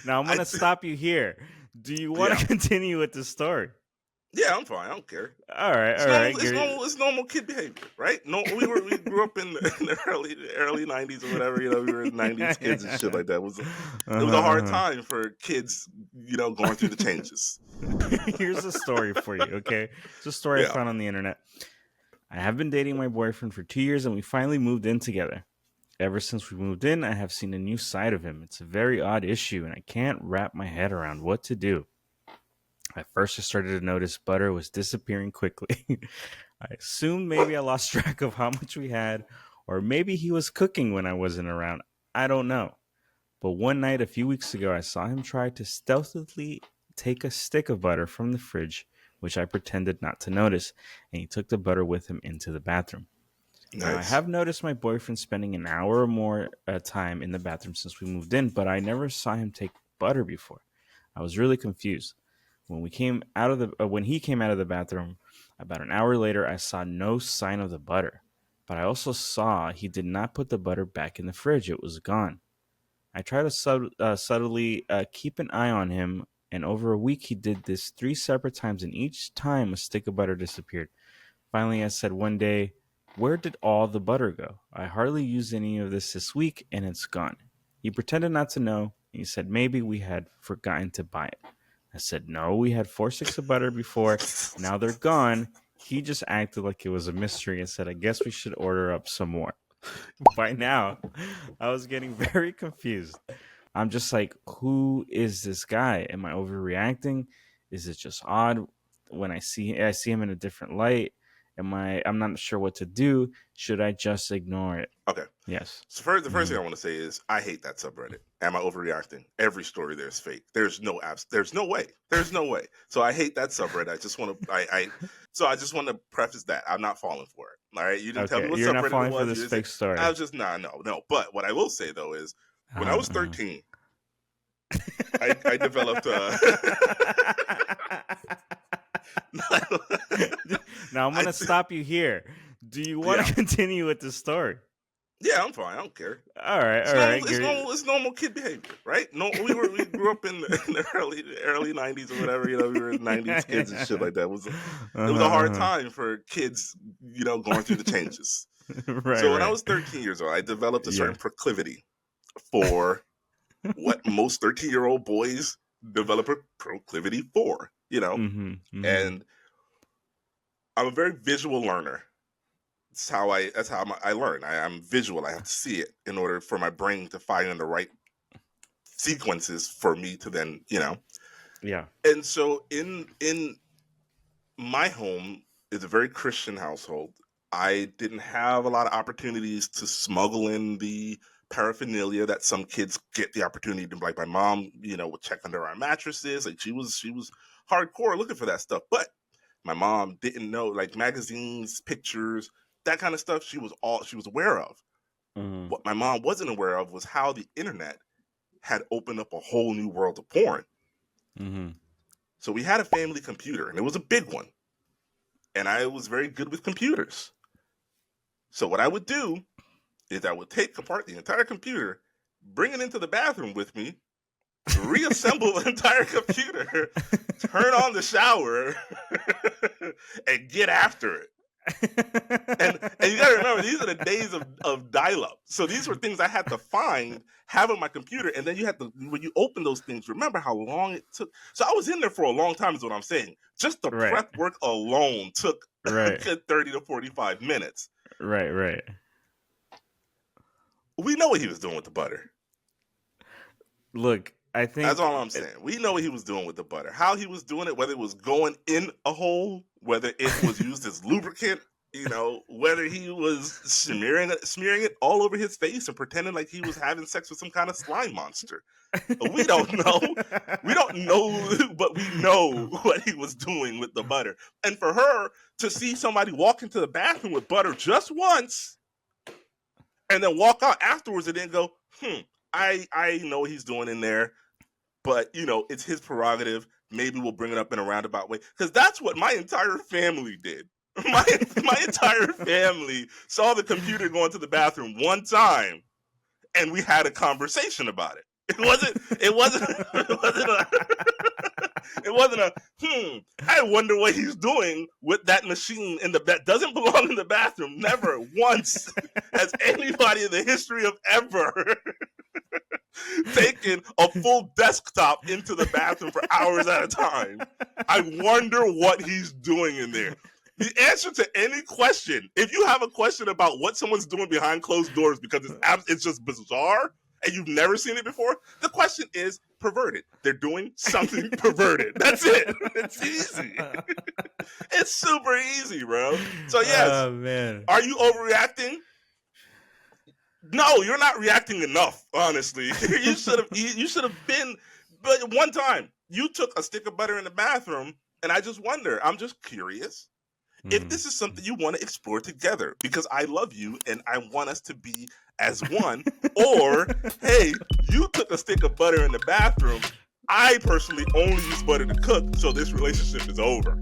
Now I'm I gonna stop you here. Do you want yeah, to continue with the story? yeah, I'm fine. I don't care. All right, It's all right. normal. It's normal. It's normal kid behavior, right? No, we grew up in the early '90s or whatever. We were '90s kids and shit like that. It was a hard Uh-huh. time for kids, going through the changes. Here's a story for you, okay? It's a story I Yeah. found on the internet. I have been dating my boyfriend for 2 years and we finally moved in together. Ever since we moved in, I have seen a new side of him. It's a very odd issue and I can't wrap my head around what to do. At first, I started to notice butter was disappearing quickly. I assumed maybe I lost track of how much we had, or maybe he was cooking when I wasn't around. I don't know. But one night a few weeks ago, I saw him try to stealthily take a stick of butter from the fridge, which I pretended not to notice, and he took the butter with him into the bathroom. Now, I Nice. have noticed my boyfriend spending an hour or more time in the bathroom since we moved in, but I never saw him take butter before. I was really confused. When he came out of the bathroom, about an hour later, I saw no sign of the butter. But I also saw he did not put the butter back in the fridge. It was gone. I tried to subtly keep an eye on him, and over a week he did this 3 separate times, and each time a stick of butter disappeared. Finally, I said one day, "Where did all the butter go? I hardly used any of this week, and it's gone." He pretended not to know. He said maybe we had forgotten to buy it. I said, "No, we had 4 sticks of butter before. Now they're gone." He just acted like it was a mystery and said, "I guess we should order up some more." By now, I was getting very confused. I'm just like, who is this guy? Am I overreacting? Is it just odd when I see him in a different light? I'm not sure what to do. Should I just ignore it? Okay. Yes. So the first thing I want to say is I hate that subreddit. Am I overreacting? Every story there is fake. There's no apps. There's no way. There's no way. So I hate that subreddit. I just want to. So I just want to preface that I'm not falling for it. All right. You didn't tell me Okay, what you're not subreddit it falling for was. this You didn't fake say. story. I was just nah, no. But what I will say though is when I Uh-huh, was uh-huh. 13, I developed. Now I'm I gonna stop you here. Do you want yeah. to continue with the story? Yeah, I'm fine. I don't care. All right, It's all normal. right. It's normal. It's normal kid behavior, right? No, we grew up in the early '90s or whatever. We were '90s kids and shit like that. It was a hard Uh-huh. time for kids, going through the changes. Right, So when I right. was 13 years old, I developed a Yeah. certain proclivity for what most 13-year-old boys develop a proclivity for. Mm-hmm. Mm-hmm. And I'm a very visual learner. That's how I learn. I'm visual. I have to see it in order for my brain to find the right sequences for me to then. Yeah. And so in my home is a very Christian household. I didn't have a lot of opportunities to smuggle in the paraphernalia that some kids get the opportunity to. Like my mom, would check under our mattresses. Like she was hardcore looking for that stuff. But my mom didn't know, like, magazines, pictures, that kind of stuff. She was aware of. Mm-hmm. What my mom wasn't aware of was how the internet had opened up a whole new world of porn. Mm-hmm. So we had a family computer, and it was a big one. And I was very good with computers. So what I would do is I would take apart the entire computer, bring it into the bathroom with me, reassemble the entire computer, turn on the shower, and get after it. And you gotta remember, these are the days of dial-up. So these were things I had to find, have on my computer, and then you had to, when you open those things, remember how long it took. So I was in there for a long time is what I'm saying. Just the Right. prep work alone took a Right. good 30 to 45 minutes. Right. Right. We know what he was doing with the butter. Look, I That's think all I'm saying. We know what he was doing with the butter. How he was doing it, whether it was going in a hole, whether it was used as lubricant, whether he was smearing it all over his face and pretending like he was having sex with some kind of slime monster. We don't know. We don't know, but we know what he was doing with the butter. And for her to see somebody walk into the bathroom with butter just once and then walk out afterwards and then go, I know what he's doing in there, but it's his prerogative. Maybe we'll bring it up in a roundabout way, because that's what my entire family did. My entire family saw the computer going to the bathroom one time, and we had a conversation about it. It wasn't. It wasn't. It wasn't a. It wasn't a. I wonder what he's doing with that machine in that doesn't belong in the bathroom. Never once has anybody in the history of ever taken a full desktop into the bathroom for hours at a time. I wonder what he's doing in there. The answer to any question, if you have a question about what someone's doing behind closed doors because it's just bizarre and you've never seen it before, the question is perverted. They're doing something perverted. That's it. It's easy. It's super easy, bro. So yes, Oh man. Are you overreacting? No, you're not reacting enough, honestly. You should have been. But one time you took a stick of butter in the bathroom, and I just wonder, I'm just curious if this is something you want to explore together, because I love you and I want us to be as one. Or, hey, you took a stick of butter in the bathroom. I personally only use butter to cook, so this relationship is over.